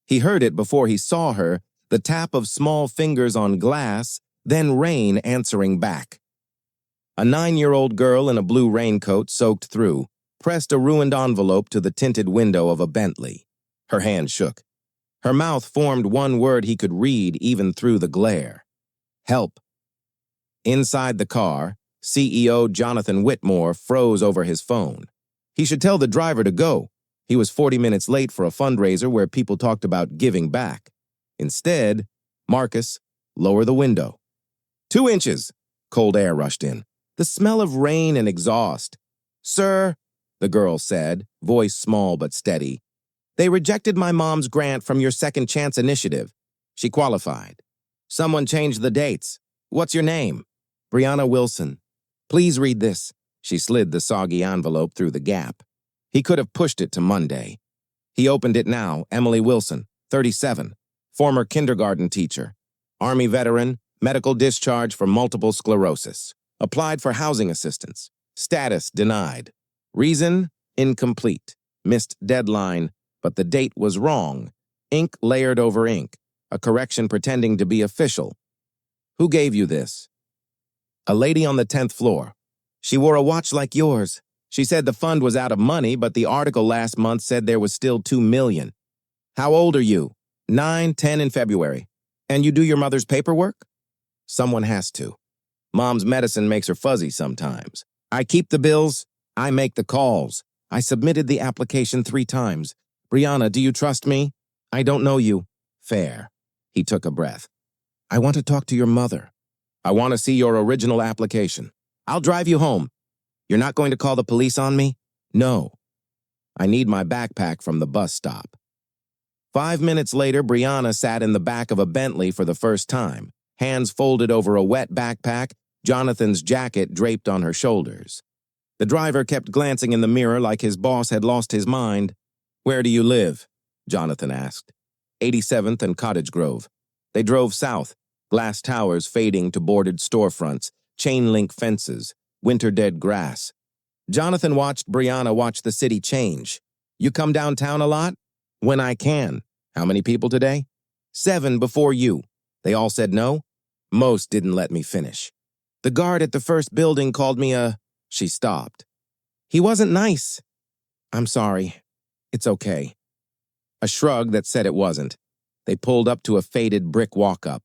He heard it before he saw her, the tap of small fingers on glass, then rain answering back. A 9-year-old girl in a blue raincoat soaked through, pressed a ruined envelope to the tinted window of a Bentley. Her hand shook. Her mouth formed one word he could read even through the glare. Help. Inside the car, CEO Jonathan Whitmore froze over his phone. He should tell the driver to go. He was 40 minutes late for a fundraiser where people talked about giving back. Instead, Marcus, lower the window. 2 inches. Cold air rushed in. The smell of rain and exhaust. Sir, the girl said, voice small but steady, they rejected my mom's grant from your Second Chance initiative. She qualified. Someone changed the dates. What's your name? Brianna Wilson. Please read this. She slid the soggy envelope through the gap. He could have pushed it to Monday. He opened it now. Emily Wilson, 37, former kindergarten teacher, Army veteran, medical discharge for multiple sclerosis. Applied for housing assistance. Status denied. Reason, incomplete. Missed deadline, but the date was wrong. Ink layered over ink. A correction pretending to be official. Who gave you this? A lady on the 10th floor. She wore a watch like yours. She said the fund was out of money, but the article last month said there was still $2 million. How old are you? 9, 10 in February. And you do your mother's paperwork? Someone has to. Mom's medicine makes her fuzzy sometimes. I keep the bills. I make the calls. I submitted the application 3 times. Brianna, do you trust me? I don't know you. Fair. He took a breath. I want to talk to your mother. I want to see your original application. I'll drive you home. You're not going to call the police on me? No. I need my backpack from the bus stop. 5 minutes later, Brianna sat in the back of a Bentley for the first time, hands folded over a wet backpack, Jonathan's jacket draped on her shoulders. The driver kept glancing in the mirror like his boss had lost his mind. Where do you live? Jonathan asked. 87th and Cottage Grove. They drove south, glass towers fading to boarded storefronts, chain-link fences, winter-dead grass. Jonathan watched Brianna watch the city change. You come downtown a lot? When I can. How many people today? 7 before you. They all said no? Most didn't let me finish. The guard at the first building called me a... She stopped. He wasn't nice. I'm sorry. It's okay. A shrug that said it wasn't. They pulled up to a faded brick walk-up.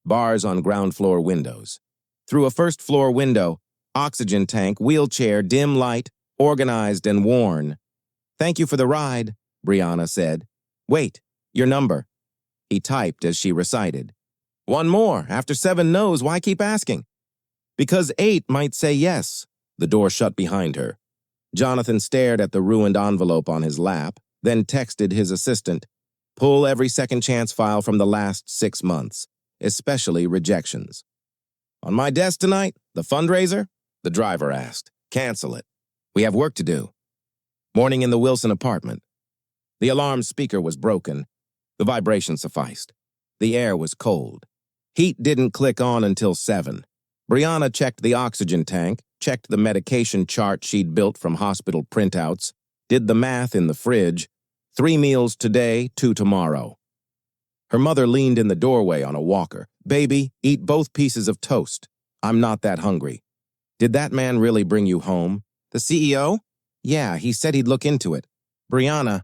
Bars on ground floor windows. Through a first-floor window, oxygen tank, wheelchair, dim light, organized and worn. Thank you for the ride, Brianna said. Wait, your number. He typed as she recited. 1 more. After 7 no's, why keep asking? Because 8 might say yes. The door shut behind her. Jonathan stared at the ruined envelope on his lap, then texted his assistant, pull every Second Chance file from the last 6 months, especially rejections. On my desk tonight, the fundraiser? The driver asked. Cancel it. We have work to do. Morning in the Wilson apartment. The alarm speaker was broken. The vibration sufficed. The air was cold. Heat didn't click on until 7. Brianna checked the oxygen tank, checked the medication chart she'd built from hospital printouts, did the math in the fridge. 3 meals today, 2 tomorrow. Her mother leaned in the doorway on a walker. Baby, eat both pieces of toast. I'm not that hungry. Did that man really bring you home? The CEO? Yeah, he said he'd look into it. Brianna,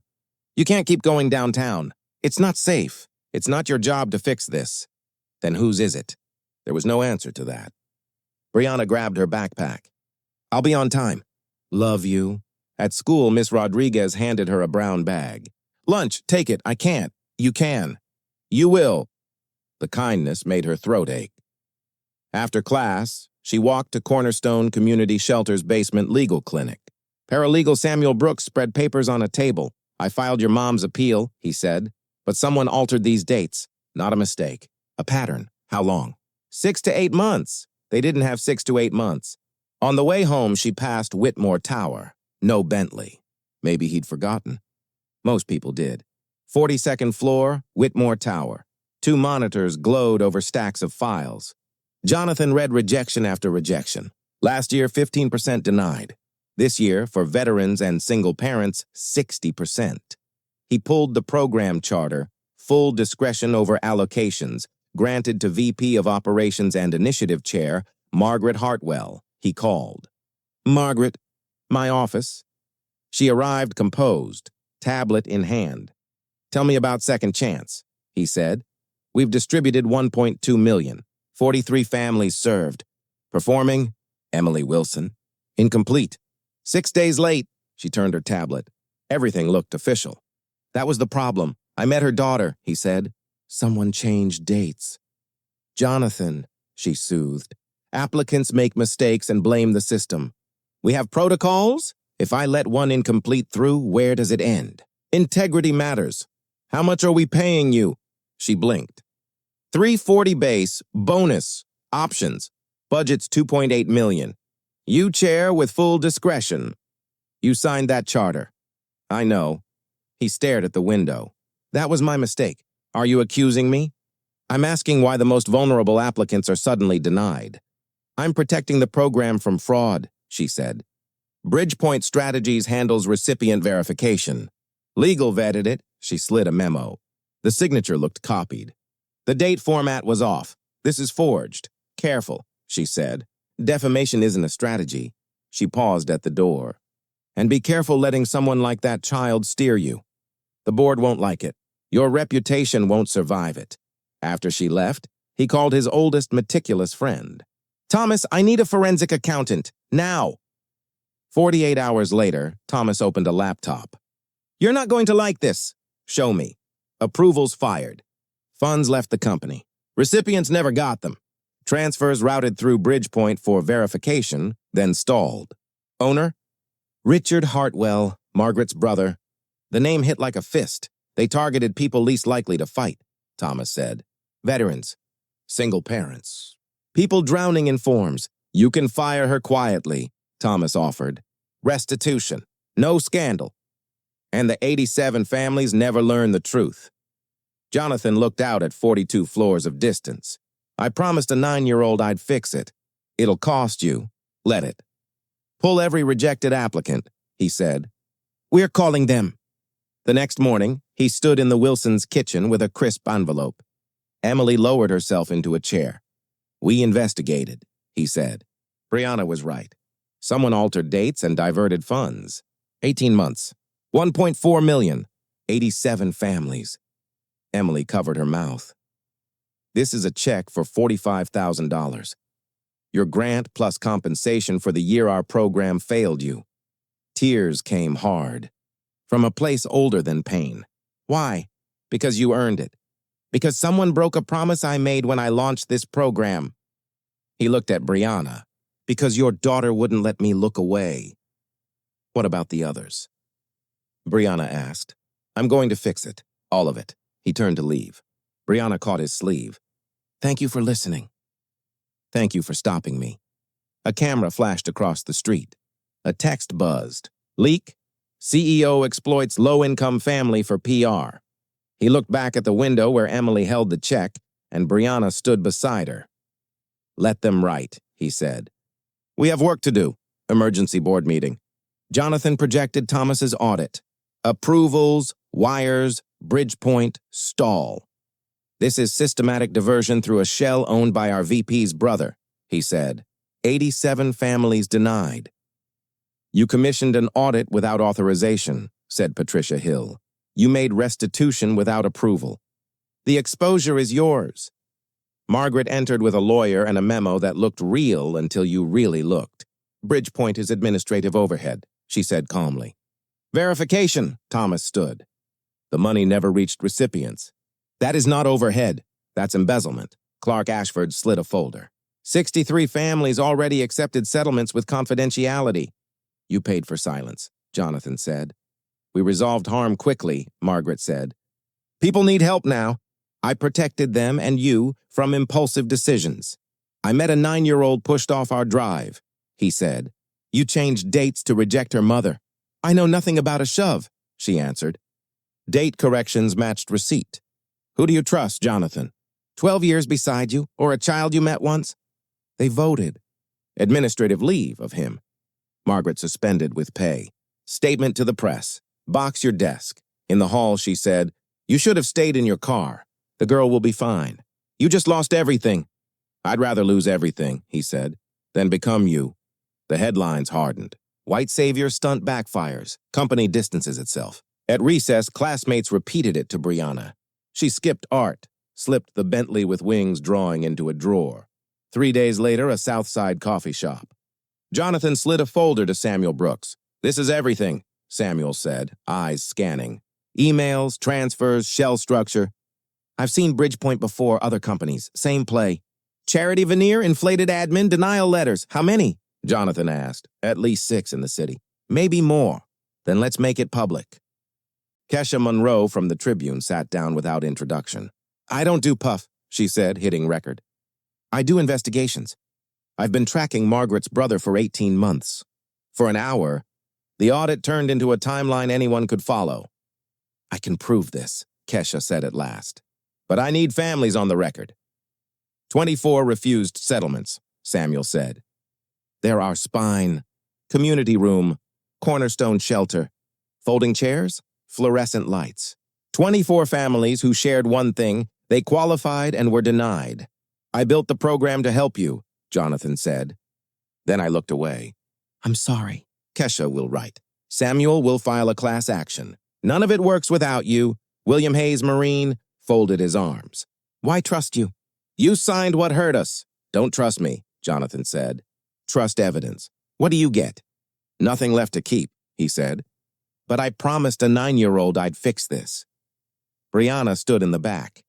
you can't keep going downtown. It's not safe. It's not your job to fix this. Then whose is it? There was no answer to that. Brianna grabbed her backpack. I'll be on time. Love you. At school, Miss Rodriguez handed her a brown bag. Lunch, take it. I can't. You can. You will. The kindness made her throat ache. After class, she walked to Cornerstone Community Shelter's basement legal clinic. Paralegal Samuel Brooks spread papers on a table. I filed your mom's appeal, he said, but someone altered these dates. Not a mistake. A pattern. How long? 6 to 8 months. They didn't have 6 to 8 months. On the way home, she passed Whitmore Tower. No Bentley. Maybe he'd forgotten. Most people did. 42nd floor, Whitmore Tower. 2 monitors glowed over stacks of files. Jonathan read rejection after rejection. Last year, 15% denied. This year, for veterans and single parents, 60%. He pulled the program charter, full discretion over allocations, granted to VP of Operations and Initiative Chair, Margaret Hartwell. He called. "Margaret, my office." She arrived composed, tablet in hand. "Tell me about Second Chance," he said. "We've distributed 1.2 million, 43 families served. Performing, Emily Wilson. Incomplete. 6 days late." She turned her tablet. Everything looked official. "That was the problem. I met her daughter," he said. "Someone changed dates." "Jonathan," she soothed. "Applicants make mistakes and blame the system. We have protocols. If I let one incomplete through, where does it end? Integrity matters. How much are we paying you?" She blinked. "340 base, bonus, options. Budget's 2.8 million. You chair with full discretion." "You signed that charter." "I know." He stared at the window. "That was my mistake. Are you accusing me?" "I'm asking why the most vulnerable applicants are suddenly denied." "I'm protecting the program from fraud," she said. "Bridgepoint Strategies handles recipient verification." "Legal vetted it." She slid a memo. The signature looked copied. "The date format was off. This is forged." "Careful," she said. "Defamation isn't a strategy." She paused at the door. "And be careful letting someone like that child steer you. The board won't like it. Your reputation won't survive it." After she left, he called his oldest meticulous friend. "Thomas, I need a forensic accountant. Now." 48 hours later, Thomas opened a laptop. "You're not going to like this." "Show me." Approvals fired. Funds left the company. Recipients never got them. Transfers routed through Bridgepoint for verification, then stalled. Owner? Richard Hartwell, Margaret's brother. The name hit like a fist. They targeted people least likely to fight, Thomas said. Veterans. Single parents. People drowning in forms. "You can fire her quietly," Thomas offered. "Restitution. No scandal." And the 87 families never learned the truth. Jonathan looked out at 42 floors of distance. "I promised a 9-year-old I'd fix it. It'll cost you. Let it. Pull every rejected applicant," he said. "We're calling them." The next morning, he stood in the Wilsons' kitchen with a crisp envelope. Emily lowered herself into a chair. "We investigated," he said. Brianna was right. Someone altered dates and diverted funds. 18 months. 1.4 million. 87 families. Emily covered her mouth. "This is a check for $45,000. Your grant plus compensation for the year our program failed you." Tears came hard. From a place older than pain. "Why?" "Because you earned it. Because someone broke a promise I made when I launched this program." He looked at Brianna. "Because your daughter wouldn't let me look away." "What about the others?" Brianna asked. "I'm going to fix it. All of it." He turned to leave. Brianna caught his sleeve. "Thank you for listening." "Thank you for stopping me." A camera flashed across the street. A text buzzed. "Leak. CEO exploits low-income family for PR." He looked back at the window where Emily held the check, and Brianna stood beside her. "Let them write," he said. "We have work to do." Emergency board meeting. Jonathan projected Thomas's audit. Approvals, wires, Bridgepoint, stall. "This is systematic diversion through a shell owned by our VP's brother," he said. 87 families denied. "You commissioned an audit without authorization," said Patricia Hill. "You made restitution without approval. The exposure is yours." Margaret entered with a lawyer and a memo that looked real until you really looked. "Bridgepoint is administrative overhead," she said calmly. "Verification," Thomas stood. "The money never reached recipients." "That is not overhead. That's embezzlement." Clark Ashford slid a folder. 63 families already accepted settlements with confidentiality." "You paid for silence," Jonathan said. "We resolved harm quickly," Margaret said. "People need help now. I protected them and you from impulsive decisions. I met a 9-year-old pushed off our drive," he said. "You changed dates to reject her mother." "I know nothing about a shove," she answered. Date corrections matched receipt. "Who do you trust, Jonathan? 12 years beside you, or a child you met once?" "They voted." "Administrative leave of him." Margaret suspended with pay. "Statement to the press. Box your desk." In the hall, she said, "You should have stayed in your car. The girl will be fine. You just lost everything." "I'd rather lose everything," he said, "than become you." The headlines hardened. White savior stunt backfires. Company distances itself. At recess, classmates repeated it to Brianna. She skipped art, slipped the Bentley with wings drawing into a drawer. 3 days later, a Southside coffee shop. Jonathan slid a folder to Samuel Brooks. "This is everything," Samuel said, eyes scanning. "Emails, transfers, shell structure. I've seen Bridgepoint before, other companies. Same play. Charity veneer, inflated admin, denial letters. How many?" Jonathan asked. "At least 6 in the city. Maybe more. Then let's make it public." Kesha Monroe from the Tribune sat down without introduction. "I don't do puff," she said, hitting record. "I do investigations. I've been tracking Margaret's brother for 18 months. For an hour, the audit turned into a timeline anyone could follow." "I can prove this," Kesha said at last. "But I need families on the record." 24 refused settlements, Samuel said. "There are spine, community room, cornerstone shelter, folding chairs, fluorescent lights. 24 families who shared one thing: they qualified and were denied. I built the program to help you," Jonathan said. Then I looked away. "I'm sorry," Kesha will write. "Samuel will file a class action. None of it works without you." William Hayes Marine folded his arms. "Why trust you?" "You signed what hurt us." "Don't trust me," Jonathan said. "Trust evidence. What do you get?" "Nothing left to keep," he said. "But I promised a 9-year-old I'd fix this." Brianna stood in the back.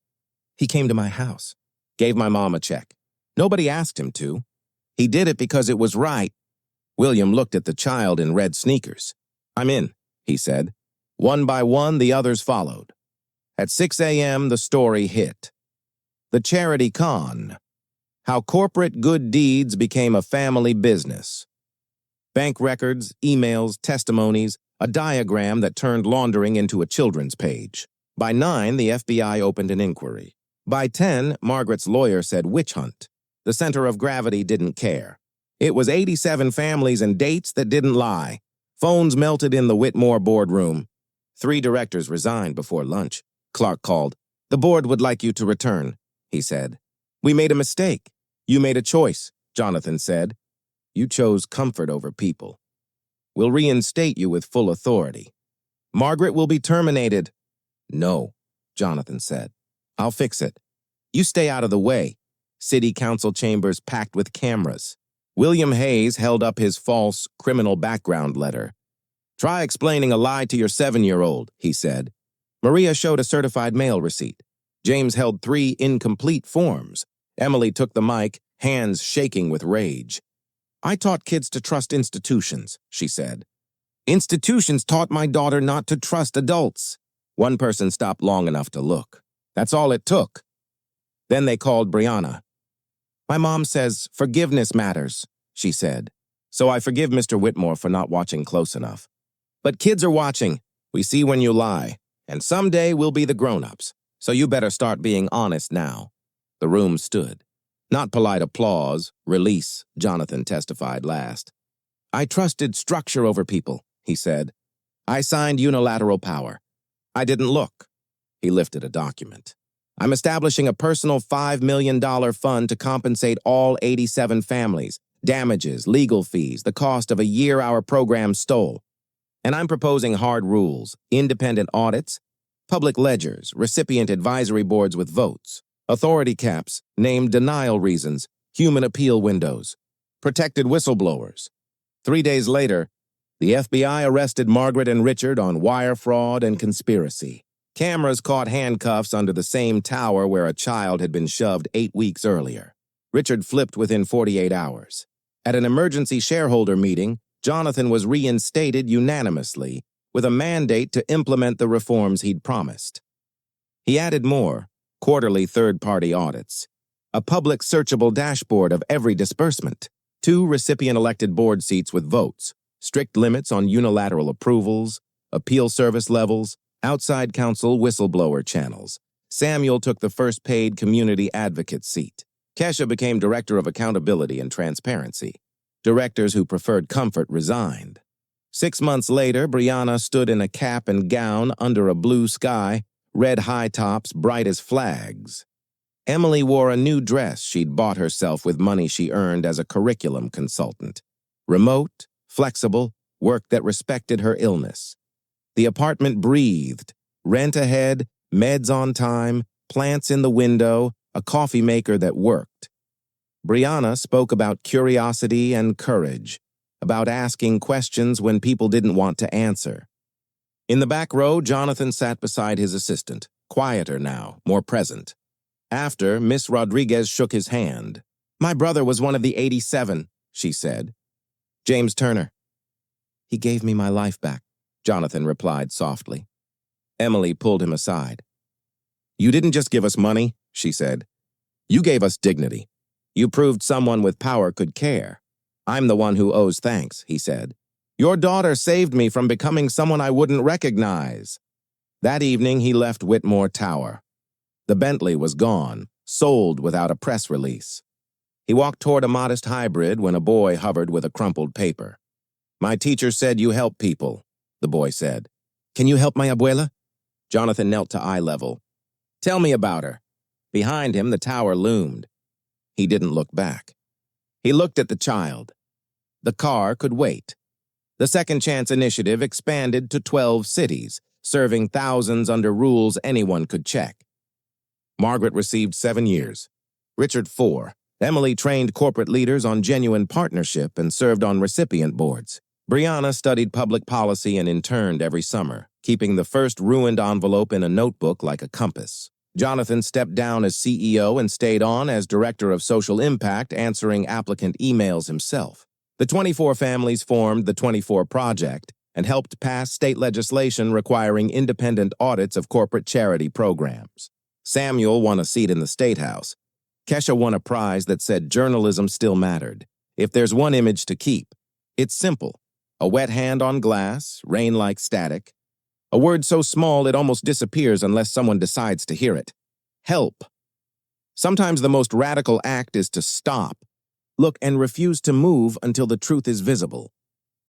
"He came to my house, gave my mom a check. Nobody asked him to. He did it because it was right." William looked at the child in red sneakers. "I'm in," he said. One by one, the others followed. At 6 a.m., the story hit. The Charity Con. How corporate good deeds became a family business. Bank records, emails, testimonies, a diagram that turned laundering into a children's page. By 9, the FBI opened an inquiry. By 10, Margaret's lawyer said witch hunt. The center of gravity didn't care. It was 87 families and dates that didn't lie. Phones melted in the Whitmore boardroom. 3 directors resigned before lunch. Clark called. "The board would like you to return," he said. "We made a mistake." "You made a choice," Jonathan said. "You chose comfort over people. We'll reinstate you with full authority. Margaret will be terminated." "No," Jonathan said. "I'll fix it. You stay out of the way." City council chambers packed with cameras. William Hayes held up his false criminal background letter. "Try explaining a lie to your 7-year-old, he said. Maria showed a certified mail receipt. James held 3 incomplete forms. Emily took the mic, hands shaking with rage. "I taught kids to trust institutions," she said. "Institutions taught my daughter not to trust adults." One person stopped long enough to look. That's all it took. Then they called Brianna. "My mom says forgiveness matters," she said. "So I forgive Mr. Whitmore for not watching close enough. But kids are watching. We see when you lie. And someday we'll be the grown-ups. So you better start being honest now." The room stood. Not polite applause, release, Jonathan testified last. "I trusted structure over people," he said. "I signed unilateral power. I didn't look." He lifted a document. "I'm establishing a personal $5 million fund to compensate all 87 families, damages, legal fees, the cost of a year our program stole. And I'm proposing hard rules, independent audits, public ledgers, recipient advisory boards with votes, authority caps, named denial reasons, human appeal windows, protected whistleblowers." 3 days later, the FBI arrested Margaret and Richard on wire fraud and conspiracy. Cameras caught handcuffs under the same tower where a child had been shoved 8 weeks earlier. Richard flipped within 48 hours. At an emergency shareholder meeting, Jonathan was reinstated unanimously, with a mandate to implement the reforms he'd promised. He added more: quarterly third-party audits, a public searchable dashboard of every disbursement, 2 recipient-elected board seats with votes, strict limits on unilateral approvals, appeal service levels, outside counsel whistleblower channels. Samuel took the first paid community advocate seat. Kesha became director of accountability and transparency. Directors who preferred comfort resigned. 6 months later, Brianna stood in a cap and gown under a blue sky, red high tops bright as flags. Emily wore a new dress she'd bought herself with money she earned as a curriculum consultant. Remote, flexible, work that respected her illness. The apartment breathed. Rent ahead, meds on time, plants in the window, a coffee maker that worked. Brianna spoke about curiosity and courage, about asking questions when people didn't want to answer. In the back row, Jonathan sat beside his assistant, quieter now, more present. After, Miss Rodriguez shook his hand. "My brother was one of the 87, she said. "James Turner." "He gave me my life back," Jonathan replied softly. Emily pulled him aside. "You didn't just give us money," she said. "You gave us dignity. You proved someone with power could care." "I'm the one who owes thanks," he said. "Your daughter saved me from becoming someone I wouldn't recognize." That evening, he left Whitmore Tower. The Bentley was gone, sold without a press release. He walked toward a modest hybrid when a boy hovered with a crumpled paper. "My teacher said you help people," the boy said. "Can you help my abuela?" Jonathan knelt to eye level. "Tell me about her." Behind him, the tower loomed. He didn't look back. He looked at the child. The car could wait. The Second Chance Initiative expanded to 12 cities, serving thousands under rules anyone could check. Margaret received 7 years. Richard 4. Emily trained corporate leaders on genuine partnership and served on recipient boards. Brianna studied public policy and interned every summer, keeping the first ruined envelope in a notebook like a compass. Jonathan stepped down as CEO and stayed on as Director of Social Impact, answering applicant emails himself. The 24 families formed the 24 Project and helped pass state legislation requiring independent audits of corporate charity programs. Samuel won a seat in the State House. Kesha won a prize that said journalism still mattered. If there's one image to keep, it's simple. A wet hand on glass, rain like static. A word so small it almost disappears unless someone decides to hear it. Help. Sometimes the most radical act is to stop, look, and refuse to move until the truth is visible.